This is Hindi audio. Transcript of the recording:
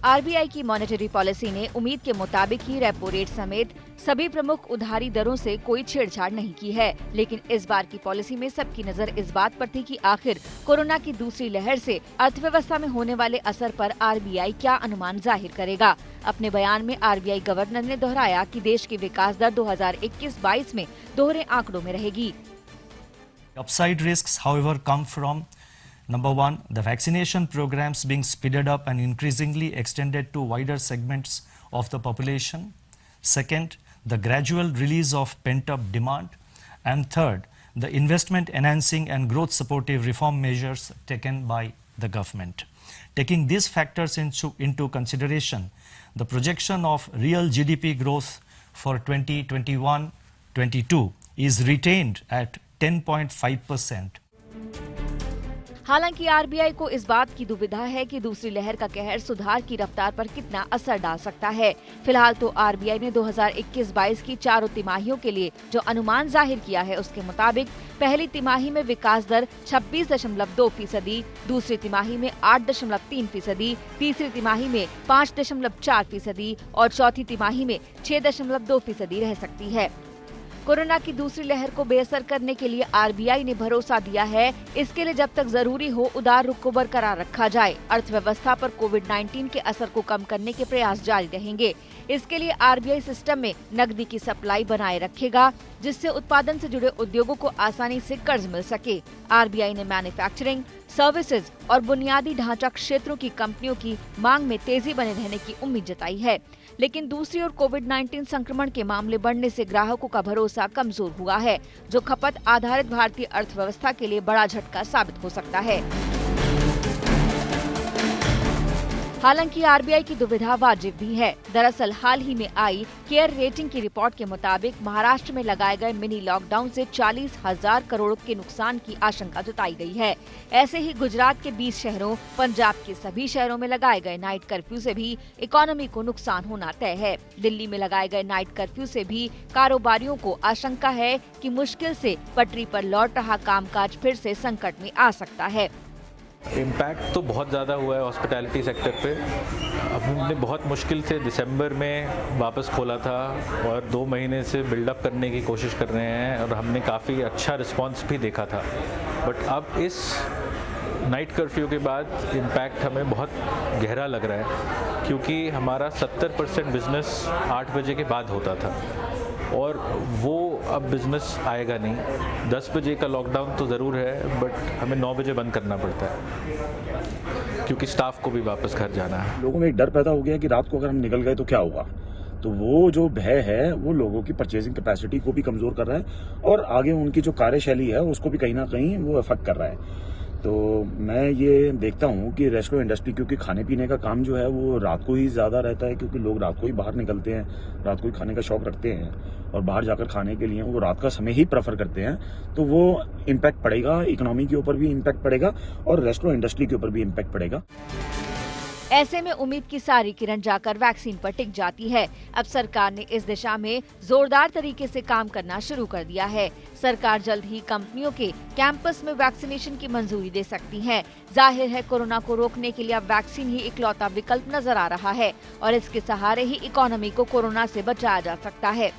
आरबीआई की मॉनेटरी पॉलिसी ने उम्मीद के मुताबिक ही रेपो रेट समेत सभी प्रमुख उधारी दरों से कोई छेड़छाड़ नहीं की है, लेकिन इस बार की पॉलिसी में सबकी नजर इस बात पर थी कि आखिर कोरोना की दूसरी लहर से अर्थव्यवस्था में होने वाले असर पर आरबीआई क्या अनुमान जाहिर करेगा। अपने बयान में आरबीआई गवर्नर ने दोहराया कि देश की विकास दर 2021-22 में दोहरे आंकड़ों में रहेगी। Upside risks, however, come from number one, the vaccination programs being speeded up and increasingly extended to wider segments of the population. Second, the gradual release of pent-up demand. And third, the investment enhancing and growth supportive reform measures taken by the government. Taking these factors into consideration, the projection of real GDP growth for 2021-22 is retained at 10.5%. हालांकि आरबीआई को इस बात की दुविधा है कि दूसरी लहर का कहर सुधार की रफ्तार पर कितना असर डाल सकता है। फिलहाल तो आरबीआई ने 2021-22 की चारों तिमाहियों के लिए जो अनुमान जाहिर किया है उसके मुताबिक पहली तिमाही में विकास दर 26.2%, दूसरी तिमाही में 8.3%, तीसरी तिमाही में 5.4% और चौथी तिमाही में 6.2% रह सकती है। कोरोना की दूसरी लहर को बेअसर करने के लिए आरबीआई ने भरोसा दिया है, इसके लिए जब तक जरूरी हो उदार रुख को बरकरार रखा जाए। अर्थव्यवस्था पर कोविड-19 के असर को कम करने के प्रयास जारी रहेंगे। इसके लिए आरबीआई सिस्टम में नकदी की सप्लाई बनाए रखेगा, जिससे उत्पादन से जुड़े उद्योगों को आसानी से कर्ज मिल सके। आरबीआई ने मैन्युफैक्चरिंग, सर्विसेज और बुनियादी ढांचा क्षेत्रों की कंपनियों की मांग में तेजी बने रहने की उम्मीद जताई है, लेकिन दूसरी ओर कोविड-19 संक्रमण के मामले बढ़ने से ग्राहकों का भरोसा कमजोर हुआ है, जो खपत आधारित भारतीय अर्थव्यवस्था के लिए बड़ा झटका साबित हो सकता है। हालांकि आरबीआई की दुविधा वाजिब भी है। दरअसल हाल ही में आई केयर रेटिंग की रिपोर्ट के मुताबिक महाराष्ट्र में लगाए गए मिनी लॉकडाउन से 40,000 करोड़ के नुकसान की आशंका जताई गई है। ऐसे ही गुजरात के 20 शहरों, पंजाब के सभी शहरों में लगाए गए नाइट कर्फ्यू से भी इकोनॉमी को नुकसान होना तय है। दिल्ली में लगाए गए नाइट कर्फ्यू से भी कारोबारियों को आशंका है कि मुश्किल से पटरी पर लौट रहा कामकाज फिर से संकट में आ सकता है। इम्पैक्ट तो बहुत ज़्यादा हुआ है हॉस्पिटैलिटी सेक्टर पे। हमने बहुत मुश्किल से दिसंबर में वापस खोला था और 2 महीने से बिल्डअप करने की कोशिश कर रहे हैं और हमने काफ़ी अच्छा रिस्पांस भी देखा था। बट अब इस नाइट कर्फ्यू के बाद इम्पैक्ट हमें बहुत गहरा लग रहा है, क्योंकि हमारा 70% बिजनेस 8 बजे के बाद होता था और वो अब बिज़नेस आएगा नहीं। 10 बजे का लॉकडाउन तो ज़रूर है, बट हमें 9 बजे बंद करना पड़ता है क्योंकि स्टाफ को भी वापस घर जाना है। लोगों में एक डर पैदा हो गया कि रात को अगर हम निकल गए तो क्या होगा। तो वो जो भय है वो लोगों की परचेजिंग कैपेसिटी को भी कमज़ोर कर रहा है और आगे उनकी जो कार्यशैली है उसको भी कहीं ना कहीं वो अफेक्ट कर रहा है। तो मैं ये देखता हूँ कि रेस्टोरेंट इंडस्ट्री, क्योंकि खाने पीने का काम जो है वो रात को ही ज़्यादा रहता है, क्योंकि लोग रात को ही बाहर निकलते हैं, रात को ही खाने का शौक रखते हैं और बाहर जाकर खाने के लिए वो रात का समय ही प्रेफर करते हैं। तो वो इम्पैक्ट पड़ेगा, इकोनॉमी के ऊपर भी इम्पैक्ट पड़ेगा और रेस्टोरेंट इंडस्ट्री के ऊपर भी इम्पैक्ट पड़ेगा। ऐसे में उम्मीद की सारी किरण जाकर वैक्सीन पर टिक जाती है। अब सरकार ने इस दिशा में जोरदार तरीके से काम करना शुरू कर दिया है। सरकार जल्द ही कंपनियों के कैंपस में वैक्सीनेशन की मंजूरी दे सकती है। जाहिर है कोरोना को रोकने के लिए अब वैक्सीन ही इकलौता विकल्प नजर आ रहा है और इसके सहारे ही इकोनॉमी को कोरोना से बचाया जा सकता है।